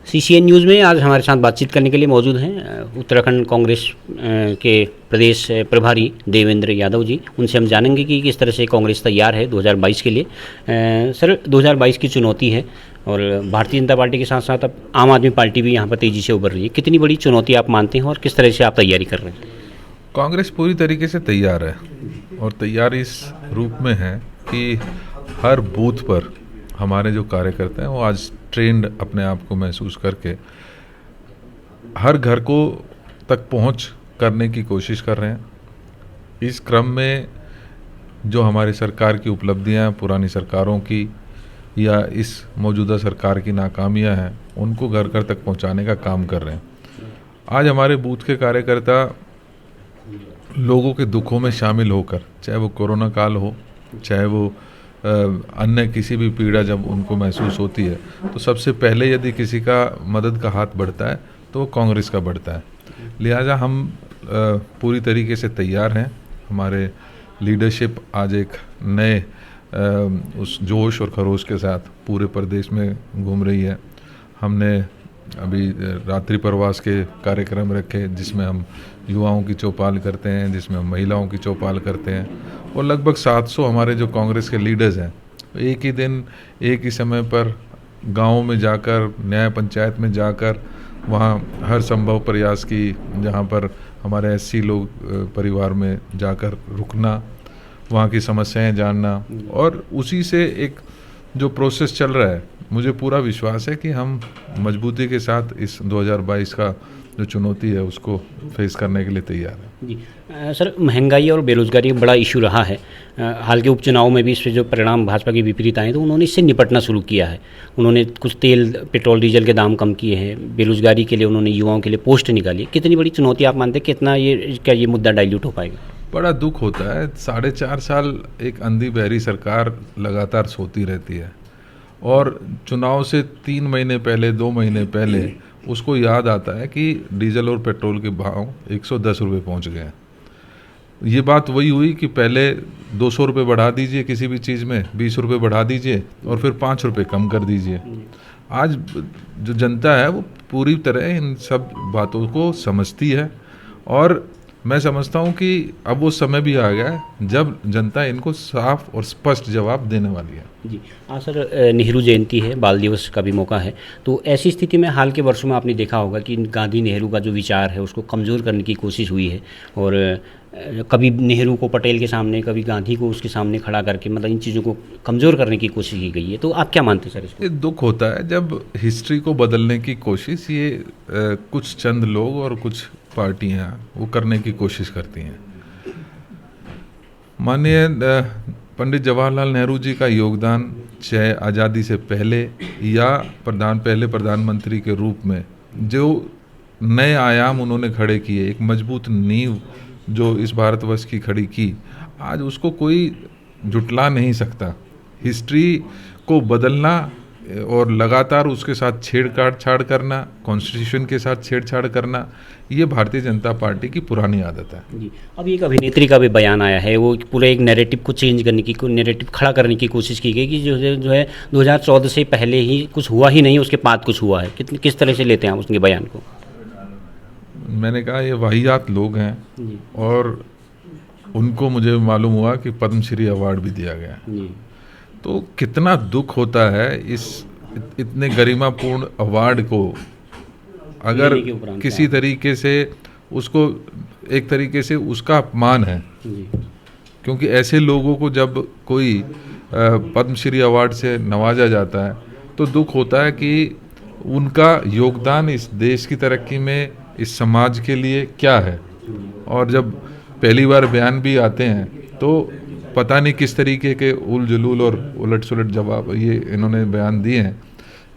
CCN news में आज हमारे साथ बातचीत करने के लिए मौजूद हैं उत्तराखंड कांग्रेस के प्रदेश प्रभारी देवेंद्र यादव जी। उनसे हम जानेंगे कि किस तरह से कांग्रेस तैयार है 2022 के लिए। सर, 2022 की चुनौती है और भारतीय जनता पार्टी के साथ साथ अब आम आदमी पार्टी भी यहाँ पर तेज़ी से उभर रही है। कितनी बड़ी चुनौती आप मानते हैं और किस तरह से आप तैयारी कर रहे हैं? कांग्रेस पूरी तरीके से तैयार है और तैयार इस रूप में है कि हर बूथ पर हमारे जो कार्यकर्ता हैं वो आज ट्रेंड अपने आप को महसूस करके हर घर को तक पहुंच करने की कोशिश कर रहे हैं। इस क्रम में जो हमारी सरकार की उपलब्धियां पुरानी सरकारों की या इस मौजूदा सरकार की नाकामियां हैं उनको घर घर तक पहुंचाने का काम कर रहे हैं। आज हमारे बूथ के कार्यकर्ता लोगों के दुखों में शामिल होकर, चाहे वो कोरोना काल हो, चाहे वो अन्य किसी भी पीड़ा जब उनको महसूस होती है, तो सबसे पहले यदि किसी का मदद का हाथ बढ़ता है तो वो कांग्रेस का बढ़ता है। लिहाजा हम पूरी तरीके से तैयार हैं। हमारे लीडरशिप आज एक नए उस जोश और खरोश के साथ पूरे प्रदेश में घूम रही है। हमने अभी रात्रि प्रवास के कार्यक्रम रखे जिसमें हम युवाओं की चौपाल करते हैं, जिसमें हम महिलाओं की चौपाल करते हैं और लगभग 700 हमारे जो कांग्रेस के लीडर्स हैं एक ही दिन एक ही समय पर गाँव में जाकर, न्याय पंचायत में जाकर वहाँ हर संभव प्रयास की, जहाँ पर हमारे एससी लोग परिवार में जाकर रुकना, वहाँ की समस्याएं जानना और उसी से एक जो प्रोसेस चल रहा है, मुझे पूरा विश्वास है कि हम मजबूती के साथ इस 2022 का जो चुनौती है उसको फेस करने के लिए तैयार है। जी सर, महंगाई और बेरोजगारी बड़ा इशू रहा है। हाल के उपचुनाव में भी इससे जो परिणाम भाजपा के विपरीत आए तो उन्होंने इससे निपटना शुरू किया है। उन्होंने कुछ तेल, पेट्रोल, डीजल के दाम कम किए हैं। बेरोजगारी के लिए उन्होंने युवाओं के लिए पोस्ट निकाली। कितनी बड़ी चुनौती आप मानते हैं? कितना ये मुद्दा डाइल्यूट हो पाएगा? बड़ा दुख होता है, 4.5 साल एक अंधी बहरी सरकार लगातार सोती रहती है और चुनाव से 3 महीने पहले, 2 महीने पहले उसको याद आता है कि डीजल और पेट्रोल के भाव 110 रुपये पहुँच गए हैं। ये बात वही हुई कि पहले 200 रुपये बढ़ा दीजिए किसी भी चीज़ में, 20 रुपये बढ़ा दीजिए और फिर 5 रुपये कम कर दीजिए। आज जो जनता है वो पूरी तरह इन सब बातों को समझती है और मैं समझता हूँ कि अब वो समय भी आ गया है जब जनता इनको साफ और स्पष्ट जवाब देने वाली है। जी हाँ सर, नेहरू जयंती है, बाल दिवस का भी मौका है, तो ऐसी स्थिति में हाल के वर्षों में आपने देखा होगा कि गांधी नेहरू का जो विचार है उसको कमज़ोर करने की कोशिश हुई है और कभी नेहरू को पटेल के सामने, कभी गांधी को उसके सामने खड़ा करके मतलब इन चीज़ों को कमज़ोर करने की कोशिश की गई है। तो आप क्या मानते हैं सर इसको? ये दुख होता है जब हिस्ट्री को बदलने की कोशिश ये कुछ चंद लोग और कुछ पार्टियां वो करने की कोशिश करती हैं। माननीय पंडित जवाहरलाल नेहरू जी का योगदान चाहे आज़ादी से पहले या पहले प्रधानमंत्री के रूप में जो नए आयाम उन्होंने खड़े किए, एक मजबूत नींव जो इस भारतवर्ष की खड़ी की, आज उसको कोई जुटला नहीं सकता। हिस्ट्री को बदलना और लगातार उसके साथ छेड़छाड़ करना, कॉन्स्टिट्यूशन के साथ छेड़छाड़ करना, ये भारतीय जनता पार्टी की पुरानी आदत है। जी, अभी एक अभिनेत्री का भी बयान आया है, वो पूरे एक नैरेटिव को चेंज करने की, नैरेटिव खड़ा करने की कोशिश की गई कि जो है 2014 से पहले ही कुछ हुआ ही नहीं, उसके बाद कुछ हुआ है। किस तरह से लेते हैं आप उसके बयान को? मैंने कहा ये वाहियात लोग हैं और उनको मुझे मालूम हुआ कि पद्मश्री अवार्ड भी दिया गया है। तो कितना दुख होता है इस इतने गरिमापूर्ण अवार्ड को अगर किसी तरीके से उसको एक तरीके से उसका अपमान है, क्योंकि ऐसे लोगों को जब कोई पद्मश्री अवार्ड से नवाजा जाता है तो दुख होता है कि उनका योगदान इस देश की तरक्की में, इस समाज के लिए क्या है। और जब पहली बार बयान भी आते हैं तो पता नहीं किस तरीके के उल जलूल और उलट सुलट जवाब ये इन्होंने बयान दिए हैं,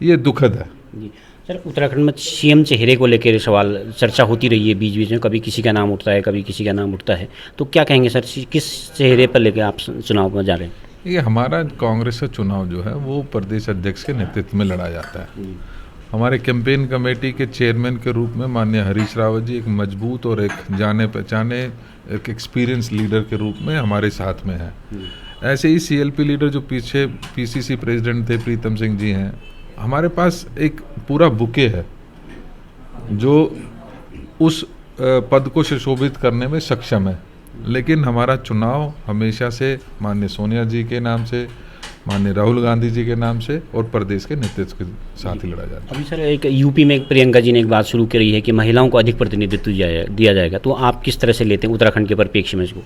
ये दुखद है। जी सर, उत्तराखंड में सीएम चेहरे को लेकर सवाल चर्चा होती रही है बीच बीच में, कभी किसी का नाम उठता है, कभी किसी का नाम उठता है, तो क्या कहेंगे सर, किस चेहरे पर लेकर आप चुनाव में जा रहे हैं? ये हमारा कांग्रेस का चुनाव जो है वो प्रदेश अध्यक्ष के नेतृत्व में लड़ा जाता है। हमारे कैंपेन कमेटी के चेयरमैन के रूप में माननीय हरीश रावत जी एक मजबूत और एक जाने पहचाने एक एक्सपीरियंस लीडर के रूप में हमारे साथ में है। ऐसे ही सीएलपी लीडर जो पीछे पीसीसी प्रेसिडेंट थे प्रीतम सिंह जी हैं, हमारे पास एक पूरा बुके है जो उस पद को सुशोभित करने में सक्षम है, लेकिन हमारा चुनाव हमेशा से माननीय सोनिया जी के नाम से, माननीय राहुल गांधी जी के नाम से और प्रदेश के नेतृत्व के साथ ही लड़ा जाता है। अभी सर एक यूपी में प्रियंका जी ने एक बात शुरू करी है कि महिलाओं को अधिक प्रतिनिधित्व दिया जाएगा, तो आप किस तरह से लेते हैं उत्तराखंड के परिप्रेक्ष्य में इसको?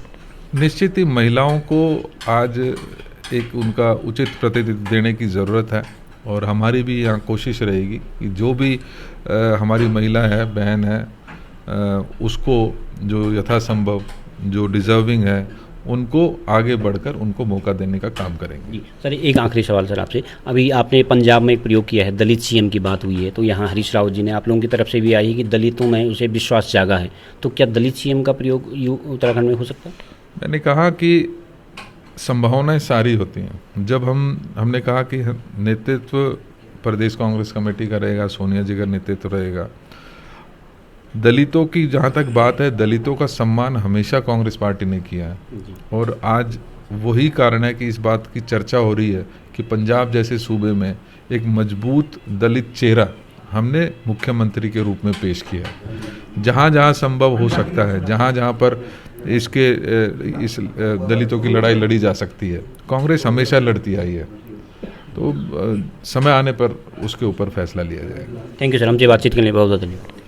निश्चित ही महिलाओं को आज एक उनका उचित प्रतिनिधित्व देने की ज़रूरत है और हमारी भी यहाँ कोशिश रहेगी कि जो भी हमारी महिला है, बहन है, उसको जो यथासंभव जो डिज़र्विंग है उनको आगे बढ़कर उनको मौका देने का काम करेंगे। सर एक आखिरी सवाल सर आपसे, अभी आपने पंजाब में एक प्रयोग किया है, दलित सीएम की बात हुई है, तो यहाँ हरीश रावत जी ने आप लोगों की तरफ से भी आई है कि दलितों में उसे विश्वास जागा है, तो क्या दलित सीएम का प्रयोग उत्तराखंड में हो सकता है? मैंने कहा कि संभावनाएं सारी होती हैं। जब हमने कहा कि नेतृत्व प्रदेश कांग्रेस कमेटी का रहेगा, सोनिया जी का नेतृत्व रहेगा। दलितों की जहाँ तक बात है, दलितों का सम्मान हमेशा कांग्रेस पार्टी ने किया है और आज वही कारण है कि इस बात की चर्चा हो रही है कि पंजाब जैसे सूबे में एक मजबूत दलित चेहरा हमने मुख्यमंत्री के रूप में पेश किया। जहाँ जहाँ संभव हो सकता है, जहाँ जहाँ पर इस दलितों की लड़ाई लड़ी जा सकती है, कांग्रेस हमेशा लड़ती आई है, तो समय आने पर उसके ऊपर फैसला लिया जाएगा। थैंक यू सर, हमसे बातचीत करने के लिए बहुत बहुत धन्यवाद।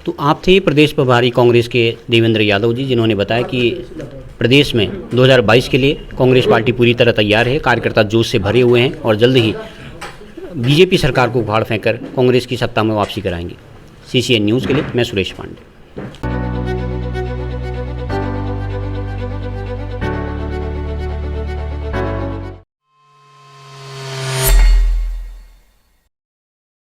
तो आप थे प्रदेश प्रभारी कांग्रेस के देवेंद्र यादव जी, जिन्होंने बताया कि प्रदेश में 2022 के लिए कांग्रेस पार्टी पूरी तरह तैयार है, कार्यकर्ता जोश से भरे हुए हैं और जल्द ही बीजेपी सरकार को उखाड़ फेंक कर कांग्रेस की सत्ता में वापसी कराएंगे। CCN न्यूज़ के लिए मैं सुरेश पांडे।